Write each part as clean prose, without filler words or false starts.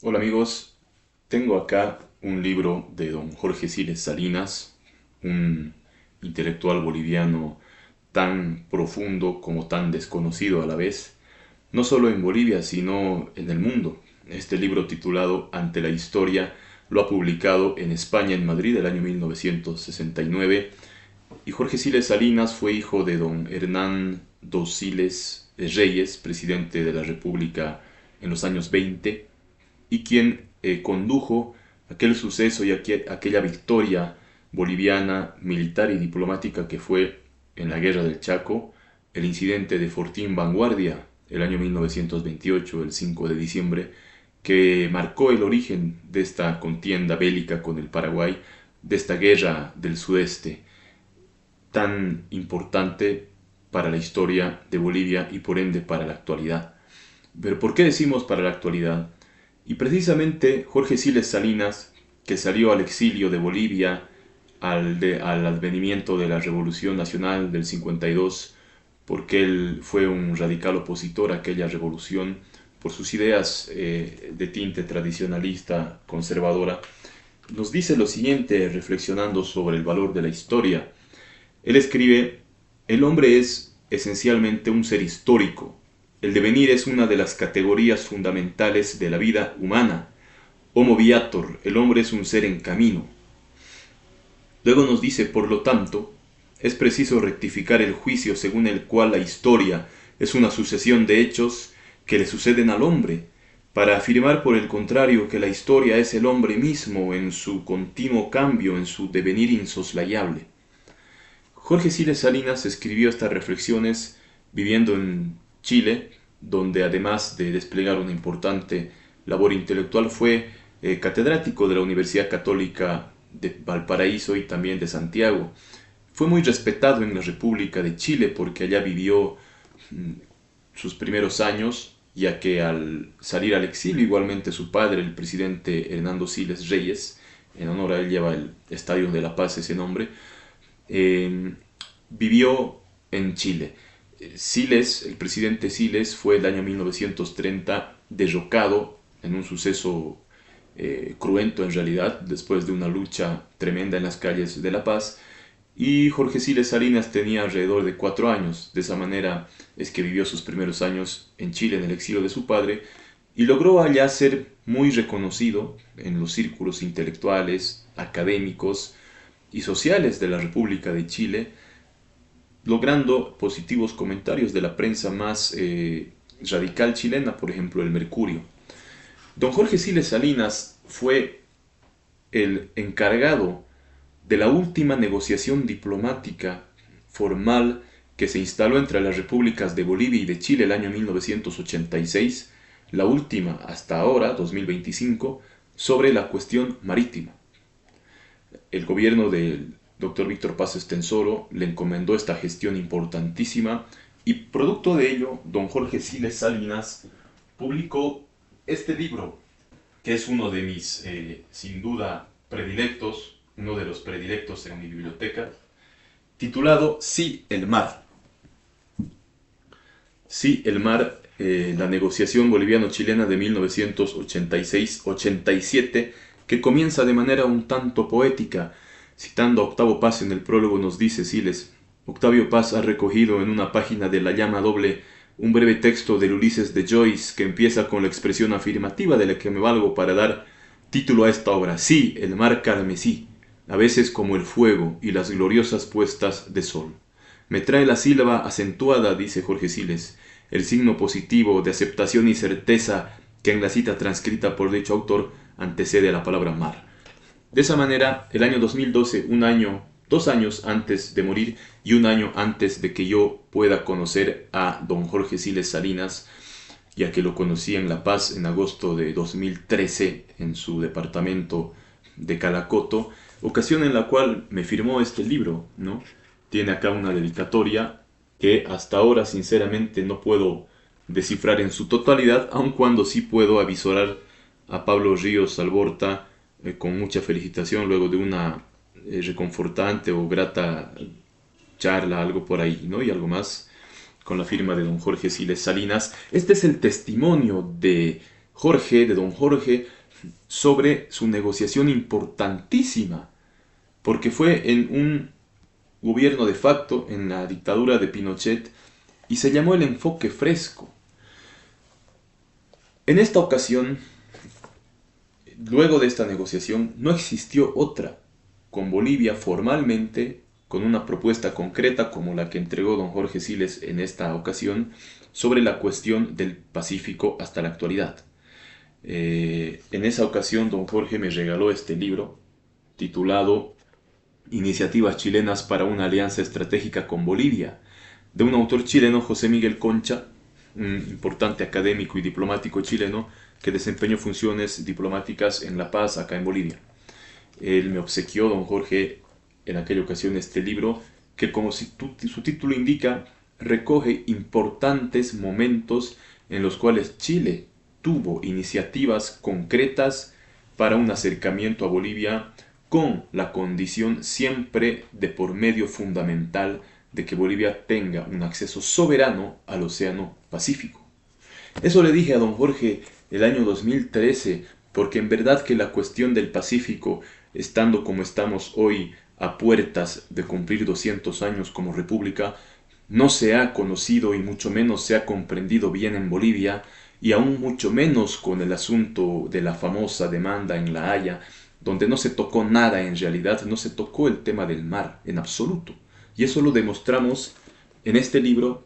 Hola amigos, tengo acá un libro de don Jorge Siles Salinas, un intelectual boliviano tan profundo como tan desconocido a la vez, no solo en Bolivia, sino en el mundo. Este libro titulado Ante la Historia lo ha publicado en España, en Madrid, el año 1969, y Jorge Siles Salinas fue hijo de don Hernán dos Siles Reyes, presidente de la República en los años 20, y quien condujo aquel suceso y aquella victoria boliviana militar y diplomática que fue en la Guerra del Chaco, el incidente de Fortín Vanguardia, el año 1928, el 5 de diciembre, que marcó el origen de esta contienda bélica con el Paraguay, de esta guerra del sudeste, tan importante para la historia de Bolivia y por ende para la actualidad. Pero ¿por qué decimos para la actualidad? Y precisamente Jorge Siles Salinas, que salió al exilio de Bolivia al advenimiento de la Revolución Nacional del 52, porque él fue un radical opositor a aquella revolución, por sus ideas de tinte tradicionalista, conservadora, nos dice lo siguiente reflexionando sobre el valor de la historia. Él escribe: el hombre es esencialmente un ser histórico. El devenir es una de las categorías fundamentales de la vida humana. Homo viator, el hombre es un ser en camino. Luego nos dice, por lo tanto, es preciso rectificar el juicio según el cual la historia es una sucesión de hechos que le suceden al hombre, para afirmar por el contrario que la historia es el hombre mismo en su continuo cambio, en su devenir insoslayable. Jorge Siles Salinas escribió estas reflexiones viviendo en Chile, donde además de desplegar una importante labor intelectual fue catedrático de la Universidad Católica de Valparaíso y también de Santiago. Fue muy respetado en la República de Chile porque allá vivió mm, sus primeros años, ya que al salir al exilio igualmente su padre, el presidente Hernando Siles Reyes, en honor a él lleva el Estadio de la Paz ese nombre, eh, vivió en Chile. Siles, el presidente Siles, fue el año 1930 derrocado en un suceso cruento en realidad, después de una lucha tremenda en las calles de La Paz, y Jorge Siles Salinas tenía alrededor de 4 años. De esa manera es que vivió sus primeros años en Chile, en el exilio de su padre, y logró allá ser muy reconocido en los círculos intelectuales, académicos y sociales de la República de Chile, logrando positivos comentarios de la prensa más radical chilena, por ejemplo el Mercurio. Don Jorge Siles Salinas fue el encargado de la última negociación diplomática formal que se instaló entre las repúblicas de Bolivia y de Chile el año 1986, la última hasta ahora, 2025, sobre la cuestión marítima. El gobierno del doctor Víctor Paz Estensoro le encomendó esta gestión importantísima y producto de ello, don Jorge Siles Salinas publicó este libro, que es uno de mis, sin duda, predilectos, uno de los predilectos en mi biblioteca, titulado Sí, el mar. Sí, el mar, la negociación boliviano-chilena de 1986-87, que comienza de manera un tanto poética. Citando a Octavio Paz en el prólogo nos dice Siles: Octavio Paz ha recogido en una página de La llama doble un breve texto del Ulises de Joyce que empieza con la expresión afirmativa de la que me valgo para dar título a esta obra. Sí, el mar carmesí, a veces como el fuego y las gloriosas puestas de sol. Me trae la sílaba acentuada, dice Jorge Siles, el signo positivo de aceptación y certeza que en la cita transcrita por dicho autor antecede a la palabra mar. De esa manera, el año 2012, 2 años antes de morir y 1 año antes de que yo pueda conocer a don Jorge Siles Salinas, ya que lo conocí en La Paz en agosto de 2013 en su departamento de Calacoto, ocasión en la cual me firmó este libro, ¿no? Tiene acá una dedicatoria que hasta ahora sinceramente no puedo descifrar en su totalidad, aun cuando sí puedo avisorar a Pablo Ríos Alborta con mucha felicitación luego de una reconfortante o grata charla, algo por ahí, ¿no? Y algo más con la firma de don Jorge Siles Salinas. Este es el testimonio Jorge, de don Jorge, sobre su negociación importantísima, porque fue en un gobierno de facto, en la dictadura de Pinochet, y se llamó el enfoque fresco. En esta ocasión, luego de esta negociación, no existió otra con Bolivia formalmente, con una propuesta concreta como la que entregó don Jorge Siles en esta ocasión, sobre la cuestión del Pacífico hasta la actualidad. En esa ocasión don Jorge me regaló este libro titulado Iniciativas chilenas para una alianza estratégica con Bolivia, de un autor chileno, José Miguel Concha, un importante académico y diplomático chileno que desempeñó funciones diplomáticas en La Paz, acá en Bolivia. Él me obsequió, don Jorge, en aquella ocasión este libro, que como su título indica, recoge importantes momentos en los cuales Chile tuvo iniciativas concretas para un acercamiento a Bolivia, con la condición siempre de por medio fundamental de que Bolivia tenga un acceso soberano al Océano Pacífico. Eso le dije a don Jorge el año 2013, porque en verdad que la cuestión del Pacífico, estando como estamos hoy a puertas de cumplir 200 años como república, no se ha conocido y mucho menos se ha comprendido bien en Bolivia, y aún mucho menos con el asunto de la famosa demanda en La Haya, donde no se tocó nada en realidad, no se tocó el tema del mar en absoluto. Y eso lo demostramos en este libro,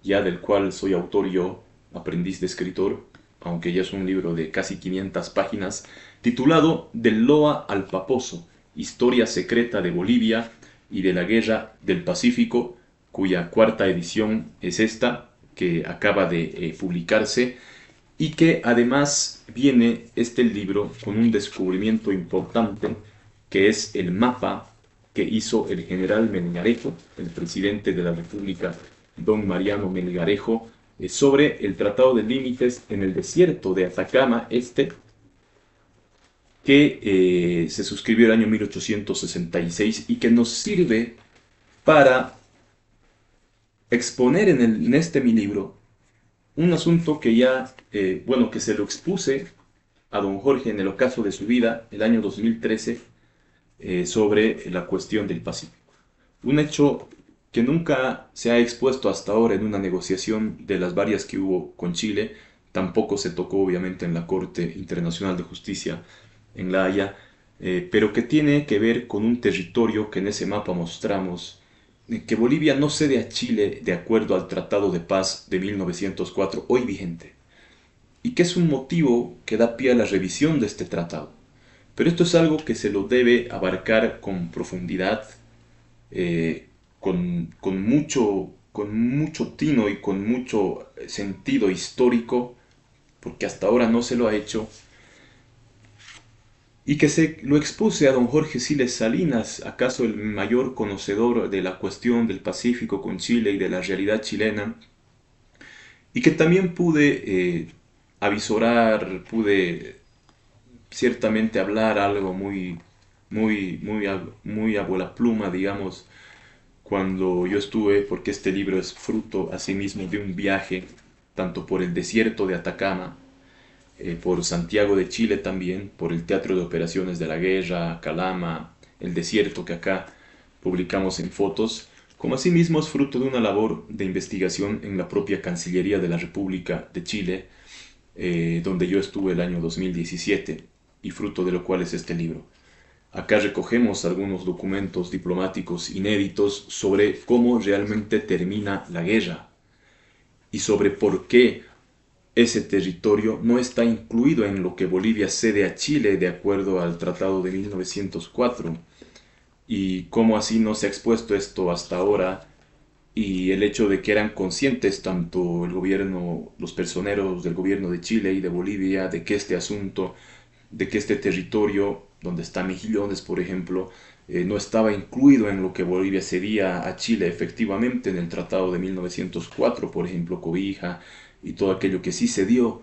ya del cual soy autor yo, aprendiz de escritor, aunque ya es un libro de casi 500 páginas, titulado Del Loa al Paposo, Historia Secreta de Bolivia y de la Guerra del Pacífico, cuya cuarta edición es esta, que acaba de publicarse, y que además viene este libro con un descubrimiento importante, que es el mapa que hizo el general Melgarejo, el presidente de la República, don Mariano Melgarejo, sobre el Tratado de Límites en el desierto de Atacama, que se suscribió el año 1866 y que nos sirve para exponer en este mi libro un asunto que ya, bueno, que se lo expuse a don Jorge en el ocaso de su vida, el año 2013, sobre la cuestión del Pacífico. Un hecho que nunca se ha expuesto hasta ahora en una negociación de las varias que hubo con Chile, tampoco se tocó obviamente en la Corte Internacional de Justicia en La Haya, pero que tiene que ver con un territorio que en ese mapa mostramos, que Bolivia no cede a Chile de acuerdo al Tratado de Paz de 1904, hoy vigente, y que es un motivo que da pie a la revisión de este tratado. Pero esto es algo que se lo debe abarcar con profundidad, con mucho tino y con mucho sentido histórico, porque hasta ahora no se lo ha hecho, y que se lo expuse a don Jorge Siles Salinas, acaso el mayor conocedor de la cuestión del Pacífico con Chile y de la realidad chilena, y que también pude avisorar, pude ciertamente hablar algo muy a bola pluma, digamos, cuando yo estuve, porque este libro es fruto asimismo de un viaje, tanto por el desierto de Atacama, por Santiago de Chile también, por el Teatro de Operaciones de la Guerra, Calama, el desierto que acá publicamos en fotos, como asimismo es fruto de una labor de investigación en la propia Cancillería de la República de Chile, donde yo estuve el año 2017, y fruto de lo cual es este libro. Acá recogemos algunos documentos diplomáticos inéditos sobre cómo realmente termina la guerra y sobre por qué ese territorio no está incluido en lo que Bolivia cede a Chile de acuerdo al Tratado de 1904, y cómo así no se ha expuesto esto hasta ahora, y el hecho de que eran conscientes tanto el gobierno, los personeros del gobierno de Chile y de Bolivia, de que este asunto, de que este territorio, donde está Mejillones, por ejemplo, no estaba incluido en lo que Bolivia cedía a Chile efectivamente en el Tratado de 1904, por ejemplo, Cobija y todo aquello que sí se dio,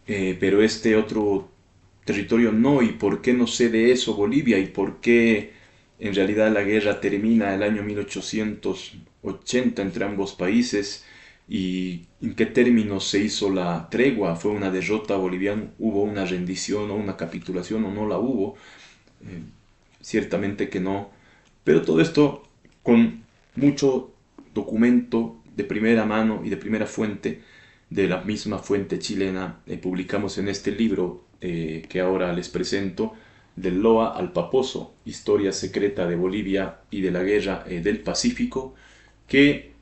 pero este otro territorio no. ¿Y por qué no cede eso Bolivia? ¿Y por qué en realidad la guerra termina el año 1880 entre ambos países? y en qué términos se hizo la tregua. ¿Fue una derrota boliviana? ¿Hubo una rendición o una capitulación o no la hubo? Eh, Ciertamente que no, pero todo esto con mucho documento de primera mano y de primera fuente, de la misma fuente chilena. Publicamos en este libro que ahora les presento, Del Loa al Paposo, Historia Secreta de Bolivia y de la Guerra del Pacífico, que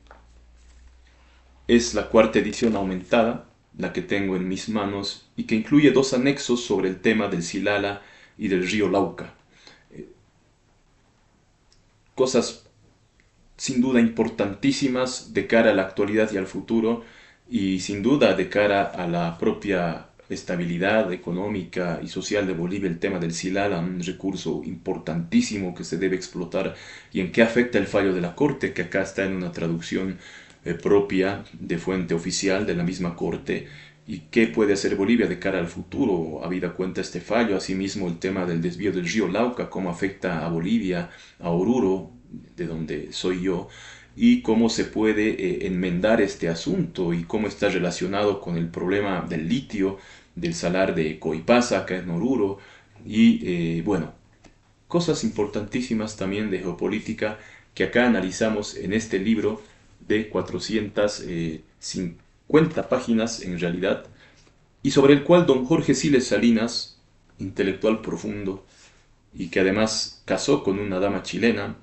es la cuarta edición aumentada, la que tengo en mis manos, y que incluye dos anexos sobre el tema del Silala y del río Lauca. Cosas sin duda importantísimas de cara a la actualidad y al futuro, y sin duda de cara a la propia estabilidad económica y social de Bolivia. El tema del Silala, un recurso importantísimo que se debe explotar, y en qué afecta el fallo de la Corte, que acá está en una traducción propia de fuente oficial de la misma Corte, y qué puede hacer Bolivia de cara al futuro, habida cuenta este fallo. Asimismo, el tema del desvío del río Lauca, cómo afecta a Bolivia, a Oruro, de donde soy yo, y cómo se puede enmendar este asunto, y cómo está relacionado con el problema del litio, del salar de Coipasa, acá en Oruro, y bueno, cosas importantísimas también de geopolítica que acá analizamos en este libro de 450 páginas en realidad, y sobre el cual don Jorge Siles Salinas, intelectual profundo, y que además casó con una dama chilena,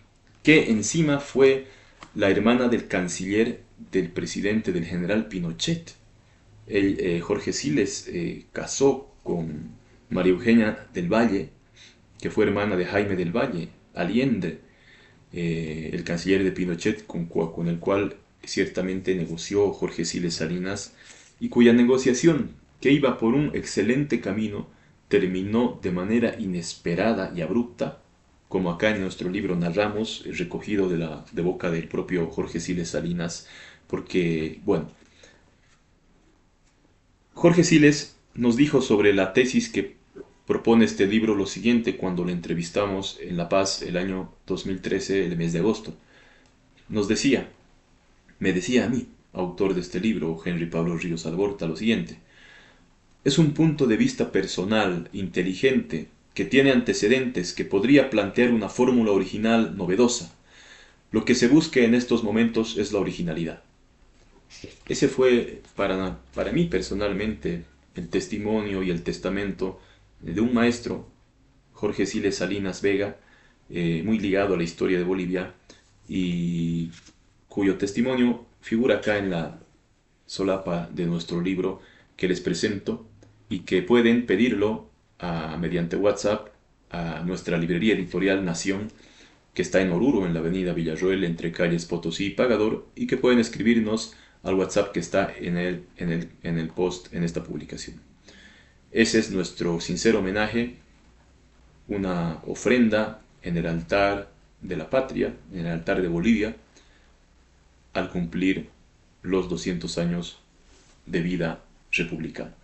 que encima fue la hermana del canciller del presidente del general Pinochet. Jorge Siles casó con María Eugenia del Valle, que fue hermana de Jaime del Valle, Allende, el canciller de Pinochet, con el cual ciertamente negoció Jorge Siles Salinas, y cuya negociación, que iba por un excelente camino, terminó de manera inesperada y abrupta, como acá en nuestro libro narramos, recogido de boca del propio Jorge Siles Salinas, porque, bueno, Jorge Siles nos dijo sobre la tesis que propone este libro lo siguiente cuando le entrevistamos en La Paz el año 2013, el mes de agosto. Nos decía, me decía a mí, autor de este libro, Henry Pablo Ríos Alborta, lo siguiente: es un punto de vista personal, inteligente, que tiene antecedentes, que podría plantear una fórmula original, novedosa. Lo que se busca en estos momentos es la originalidad. Ese fue para mí personalmente el testimonio y el testamento de un maestro, Jorge Siles Salinas Vega, muy ligado a la historia de Bolivia, y cuyo testimonio figura acá en la solapa de nuestro libro que les presento, y que pueden pedirlo mediante WhatsApp a nuestra librería editorial Nación, que está en Oruro, en la avenida Villarroel, entre calles Potosí y Pagador, y que pueden escribirnos al WhatsApp que está en el post en esta publicación. Ese es nuestro sincero homenaje, una ofrenda en el altar de la patria, en el altar de Bolivia, al cumplir los 200 años de vida republicana.